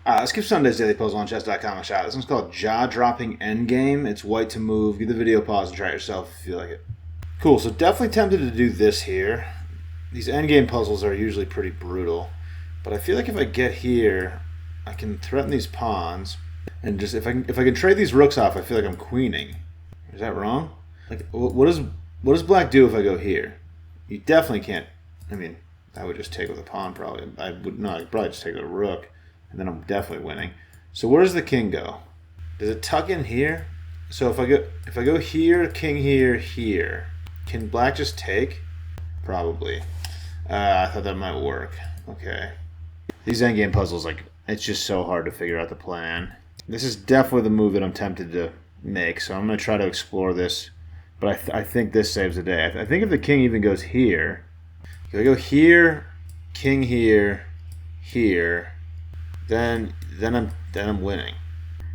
Let's give Sunday's Daily Puzzle on chess.com a shot. This one's called Jaw-Dropping Endgame. It's white to move. Give the video a pause and try it yourself if you feel like it. Cool, so definitely tempted to do this here. These endgame puzzles are usually pretty brutal. But I feel like if I get here, I can threaten these pawns. And just if I can trade these rooks off, I feel like I'm queening. Is that wrong? Like, what does black do if I go here? You definitely can't. I mean, I would just take with a pawn probably. I'd probably just take with a rook. And then I'm definitely winning. So where does the king go? Does it tuck in here? So if I go here, king here, here, can black just take? Probably. I thought that might work. Okay. These endgame puzzles, like, it's just so hard to figure out the plan. This is definitely the move that I'm tempted to make, so I'm going to try to explore this. But I think this saves the day. I think if the king even goes here, if I go here, king here, here, then I'm winning.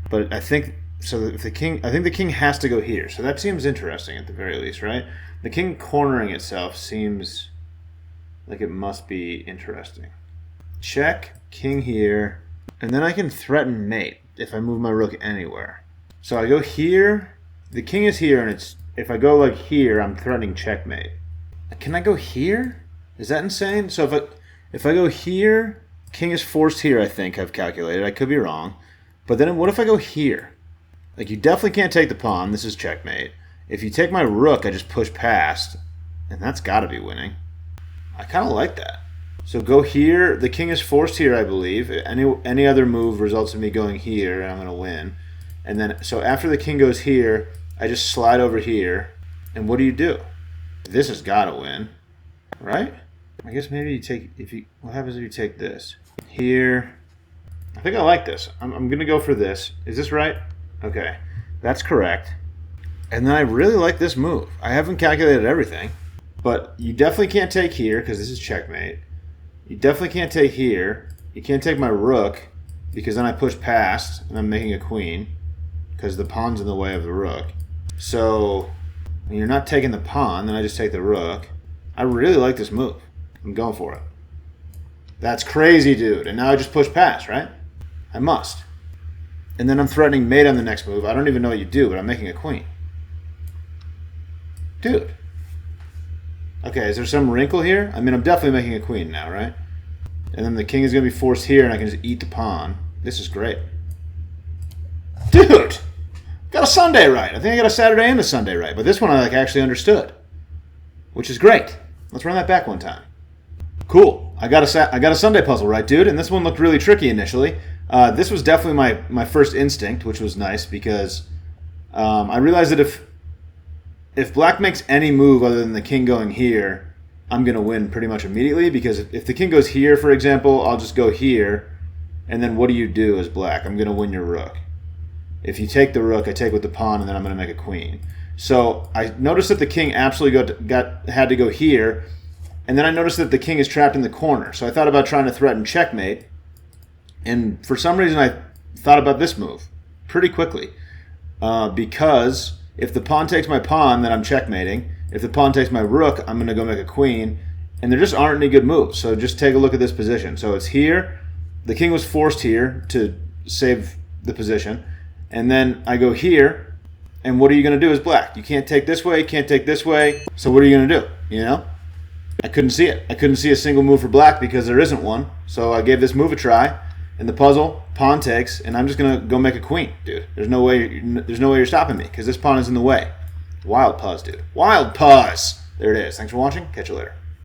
But I think so. If the king, I think the king has to go here. So that seems interesting at the very least, right? The king cornering itself seems like it must be interesting. Check, king here, and then I can threaten mate if I move my rook anywhere. So I go here. The king is here, and it's if I go like here, I'm threatening checkmate. Can I go here? Is that insane? So if I go here. King is forced here, I think I've calculated. I could be wrong. But then what if I go here? Like, you definitely can't take the pawn. This is checkmate. If you take my rook, I just push past. And that's got to be winning. I kind of like that. So go here. The king is forced here, I believe. Any other move results in me going here, and I'm going to win. And then, so after the king goes here, I just slide over here. And what do? This has got to win. Right? I guess maybe you take, what happens if you take this? Here. I think I like this. I'm going to go for this. Is this right? Okay. That's correct. And then I really like this move. I haven't calculated everything, but you definitely can't take here because this is checkmate. You definitely can't take here. You can't take my rook because then I push past and I'm making a queen because the pawn's in the way of the rook. So when you're not taking the pawn, then I just take the rook. I really like this move. I'm going for it. That's crazy, dude. And now I just push past, right? I must. And then I'm threatening mate on the next move. I don't even know what you do, but I'm making a queen. Dude. Okay, is there some wrinkle here? I mean, I'm definitely making a queen now, right? And then the king is going to be forced here, and I can just eat the pawn. This is great. Dude! Got a Sunday right. I think I got a Saturday and a Sunday right. But this one I actually understood. Which is great. Let's run that back one time. Cool. I got a Sunday puzzle right, dude, and this one looked really tricky initially. This was definitely my first instinct, which was nice because I realized that if black makes any move other than the king going here, I'm going to win pretty much immediately because if the king goes here, for example, I'll just go here, and then what do you do as black? I'm going to win your rook. If you take the rook, I take with the pawn, and then I'm going to make a queen. So I noticed that the king absolutely had to go here, and then I noticed that the king is trapped in the corner. So I thought about trying to threaten checkmate, and for some reason I thought about this move pretty quickly because if the pawn takes my pawn, then I'm checkmating. If the pawn takes my rook, I'm going to go make a queen, and there just aren't any good moves. So just take a look at this position. So it's here. The king was forced here to save the position, and then I go here. And what are you going to do as black? You can't take this way, you can't take this way. So what are you going to do? You know? I couldn't see it. I couldn't see a single move for black because there isn't one. So I gave this move a try. In the puzzle, pawn takes, and I'm just going to go make a queen, dude. There's no way you're stopping me because this pawn is in the way. Wild Puzz, dude. Wild Puzz! There it is. Thanks for watching. Catch you later.